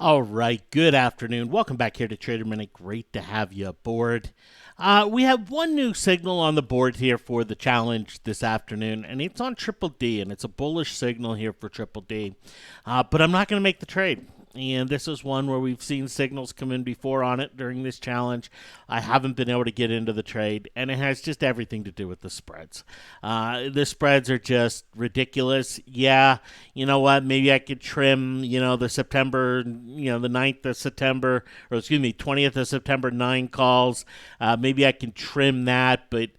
All right, good afternoon. Welcome back here to Trader Minute. Great to have you aboard. We have one new signal on the board here for the challenge this afternoon, and it's on Triple D, and it's a bullish signal here for Triple D. But I'm not going to make the trade. And this is one where we've seen signals come in before on it during this challenge. I haven't been able to get into the trade, and it has just everything to do with the spreads. The spreads are just ridiculous. Yeah, you know what? Maybe I could trim, the September, the 9th of September, or excuse me, 20th of September 9 calls. Maybe I can trim that, but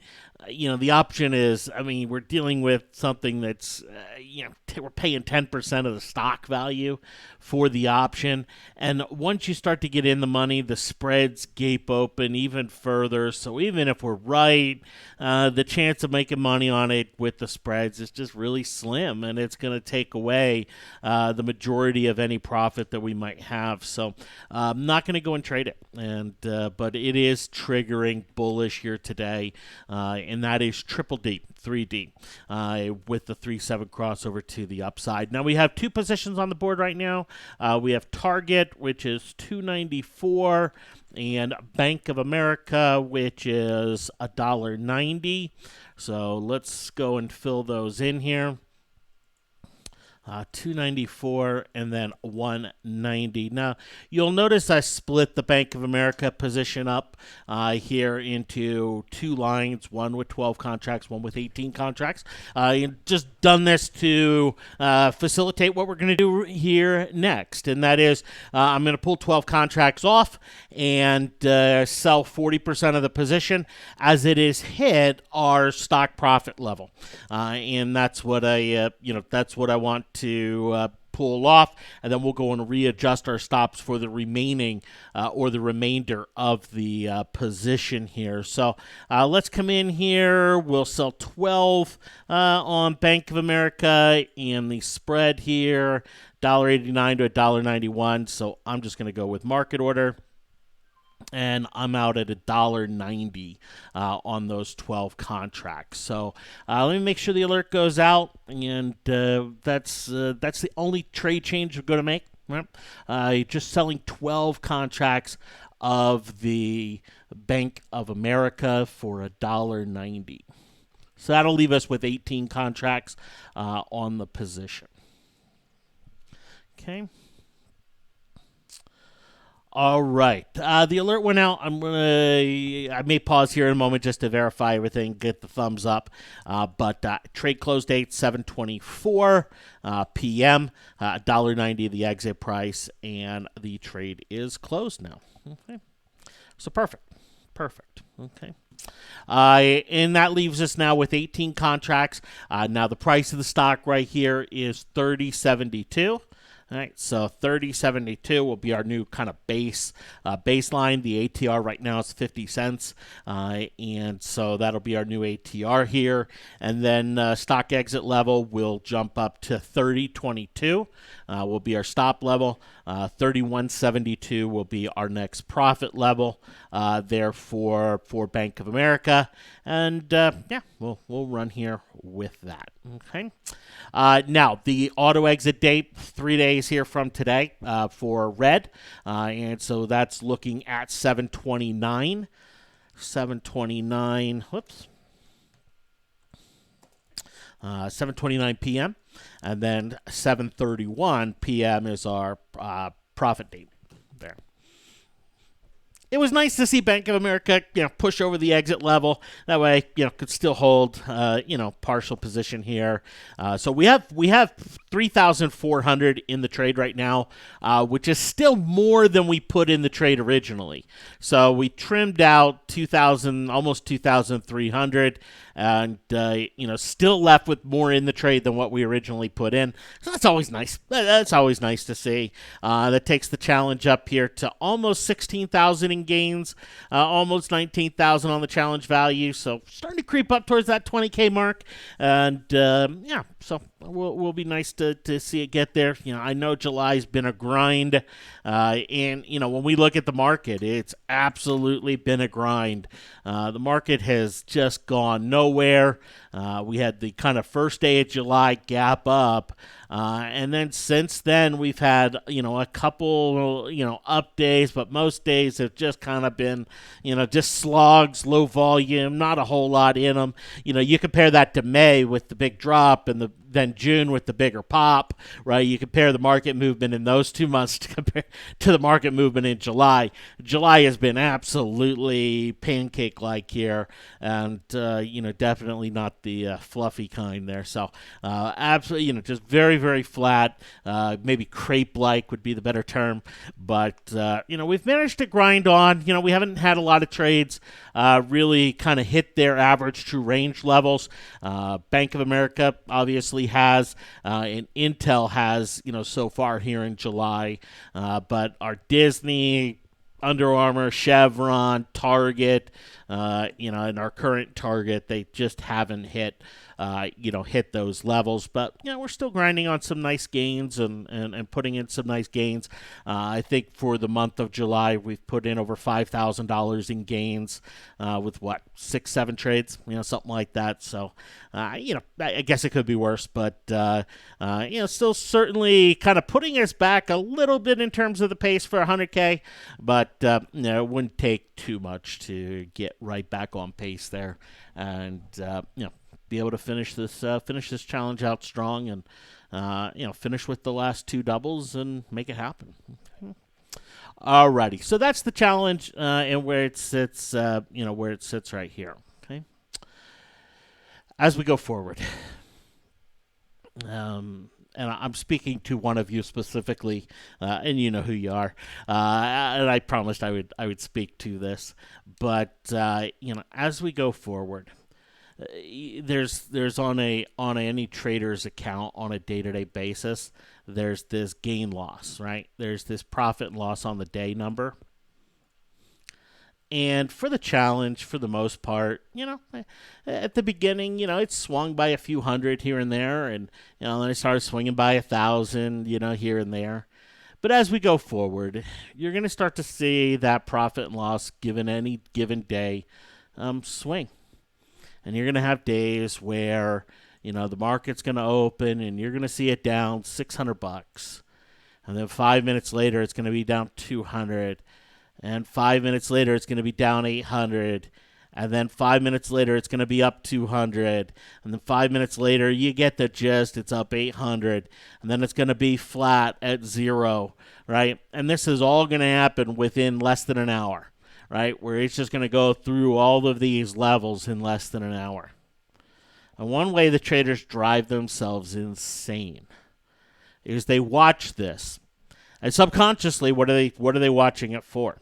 the option is, we're dealing with something that's, we're paying 10% of the stock value for the option. And once you start to get in the money, the spreads gape open even further. So even if we're right, the chance of making money on it with the spreads is just really slim. And it's going to take away the majority of any profit that we might have. So I'm not going to go and trade it. But it is triggering bullish here today. And that is Triple D, 3D, with the 3-7 crossover to the upside. Now we have two positions on the board right now. We have Target, which is 294, and Bank of America, which is $1.90. So let's go and fill those in here. 294 and then 190. Now, you'll notice I split the Bank of America position up here into two lines, one with 12 contracts, one with 18 contracts. Just done this to facilitate what we're going to do here next, and that is I'm going to pull 12 contracts off and sell 40% of the position as it is hit our stock profit level, and that's what I want to pull off, and then we'll go and readjust our stops for the remaining or the remainder of the position here. So let's come in here. We'll sell 12 on Bank of America, and the spread here, $1.89 to $1.91. So I'm just going to go with market order. And I'm out at $1.90 on those 12 contracts. So let me make sure the alert goes out, and that's the only trade change we're going to make. Right? Just selling 12 contracts of the Bank of America for $1.90. So that'll leave us with 18 contracts on the position. Okay. All right. The alert went out. I may pause here in a moment just to verify everything, get the thumbs up. But trade close date, 7:24 p.m., $1.90 the exit price, and the trade is closed now. Okay. So perfect. Okay. And that leaves us now with 18 contracts. Now the price of the stock right here is $30.72. All right, so 30.72 will be our new kind of baseline. The ATR right now is 50 cents, and so that'll be our new ATR here. And then stock exit level will jump up to 30.22. Will be our stop level. 31.72 will be our next profit level there for Bank of America. And we'll run here with that. Okay. Now the auto exit date, 3 days here from today for red, and so that's looking at 7:29. 7:29 p.m. and then 7:31 p.m. is our profit date there. It was nice to see Bank of America, push over the exit level. That way, could still hold, partial position here. So we have 3,400 in the trade right now, which is still more than we put in the trade originally. So we trimmed out 2,000, almost 2,300, and still left with more in the trade than what we originally put in. So that's always nice. That's always nice to see. That takes the challenge up here to almost 16,000 in gains, almost 19,000 on the challenge value. So starting to creep up towards that 20K mark, and so will be nice to see it get there. I know July's been a grind, and when we look at the market, it's absolutely been a grind. The market has just gone nowhere. We had the kind of first day of July gap up, And then since then, we've had, a couple, up days, but most days have just kind of been, just slogs, low volume, not a whole lot in them. You compare that to May with the big drop and then June with the bigger pop, right? You compare the market movement in those 2 months to compare to the market movement in July. July has been absolutely pancake-like here, and definitely not the fluffy kind there. So absolutely, just very, very flat. Maybe crepe-like would be the better term, but we've managed to grind on. We haven't had a lot of trades really kind of hit their average true range levels. Bank of America obviously has, and Intel has, so far here in July. But our Disney, Under Armour, Chevron, Target, and our current target, they just haven't hit those levels. But, we're still grinding on some nice gains and putting in some nice gains. I think for the month of July, we've put in over $5,000 in gains with, 6, 7 trades, something like that. So, I guess it could be worse, but, still certainly kind of putting us back a little bit in terms of the pace for 100K, but, it wouldn't take too much to get right back on pace there and, be able to finish this challenge out strong and, finish with the last 2 doubles and make it happen. Alrighty, so that's the challenge and where it sits, where it sits right here. Okay. As we go forward, and I'm speaking to one of you specifically, and you know who you are. And I promised I would speak to this, but as we go forward, there's on any trader's account on a day-to-day basis, there's this gain loss, right? There's this profit and loss on the day number. And for the challenge, for the most part, at the beginning, it swung by a few hundred here and there, and then it started swinging by 1,000, here and there. But as we go forward, you're going to start to see that profit and loss given any given day swing. And you're going to have days where, the market's going to open and you're going to see it down $600. And then 5 minutes later, it's going to be down 200. And 5 minutes later, it's going to be down 800. And then 5 minutes later, it's going to be up 200. And then 5 minutes later, you get the gist, it's up 800. And then it's going to be flat at 0, right? And this is all going to happen within less than an hour, right? Where it's just going to go through all of these levels in less than an hour. And one way the traders drive themselves insane is they watch this. And subconsciously, what are they watching it for?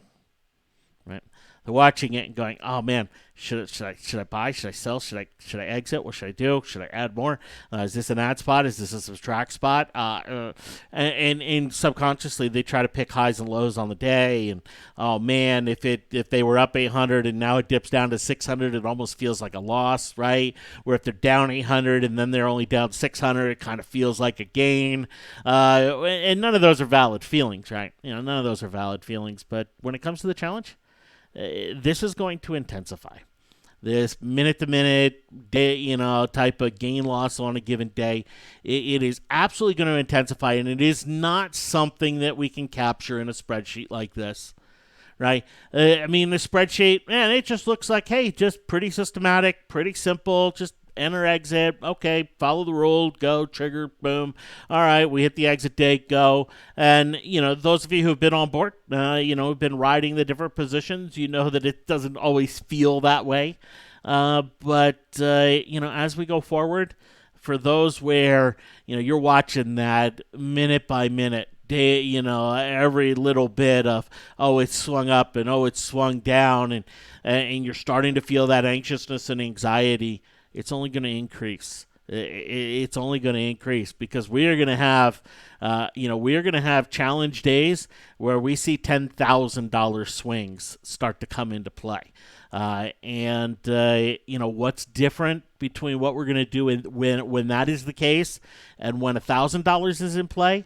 Right? They're watching it and going, "Oh man, should I buy? Should I sell? Should I exit? What should I do? Should I add more? Is this an add spot? Is this a subtract spot?" And subconsciously they try to pick highs and lows on the day. And oh man, if they were up 800 and now it dips down to 600, it almost feels like a loss, right? Where if they're down 800 and then they're only down 600, it kind of feels like a gain. And none of those are valid feelings, right? None of those are valid feelings. But when it comes to the challenge, this is going to intensify. This minute-to-minute day, type of gain loss on a given day, it is absolutely going to intensify, and it is not something that we can capture in a spreadsheet like this, right? The spreadsheet, man, it just looks like, hey, just pretty systematic, pretty simple, just enter, exit, okay, follow the rule, go, trigger, boom. All right, we hit the exit date, go. And, those of you who have been on board, have been riding the different positions, that it doesn't always feel that way. But as we go forward, for those where, you're watching that minute by minute, day, every little bit of, oh, it's swung up and oh, it's swung down, and you're starting to feel that anxiousness and anxiety, it's only going to increase. It's only going to increase because we are going to have, challenge days where we see $10,000 swings start to come into play. What's different between what we're going to do when that is the case and when $1,000 is in play?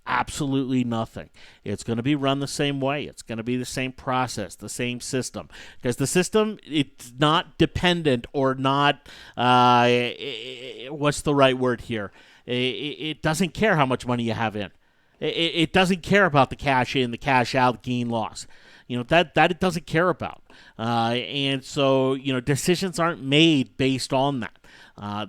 Absolutely nothing. It's going to be run the same way. It's going to be the same process, the same system. Because the system, it's not dependent or not, what's the right word here? It doesn't care how much money you have in. It doesn't care about the cash in, the cash out, gain loss. That it doesn't care about. And so decisions aren't made based on that.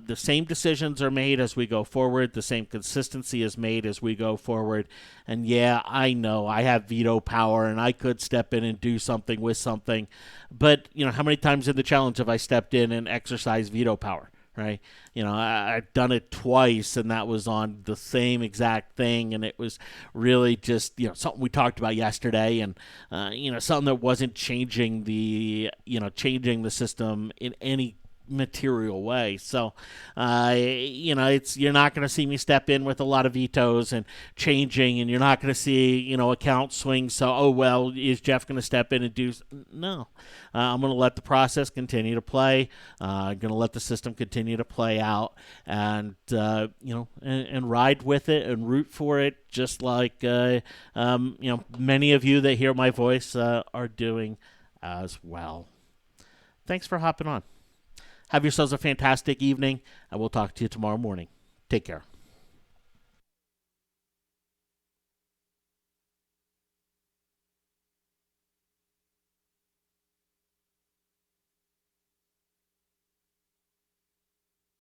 The same decisions are made as we go forward. The same consistency is made as we go forward. And yeah, I know I have veto power and I could step in and do something with something. But, how many times in the challenge have I stepped in and exercised veto power? Right? I've done it twice, and that was on the same exact thing, and it was really just something we talked about yesterday, and something that wasn't changing the system in any material way. So, you're not going to see me step in with a lot of vetoes and changing, and you're not going to see account swings. So, oh well, is Jeff going to step in and do? No, I'm going to let the process continue to play. I'm going to let the system continue to play out, and and ride with it and root for it, just like many of you that hear my voice are doing as well. Thanks for hopping on. Have yourselves a fantastic evening, and we'll talk to you tomorrow morning. Take care.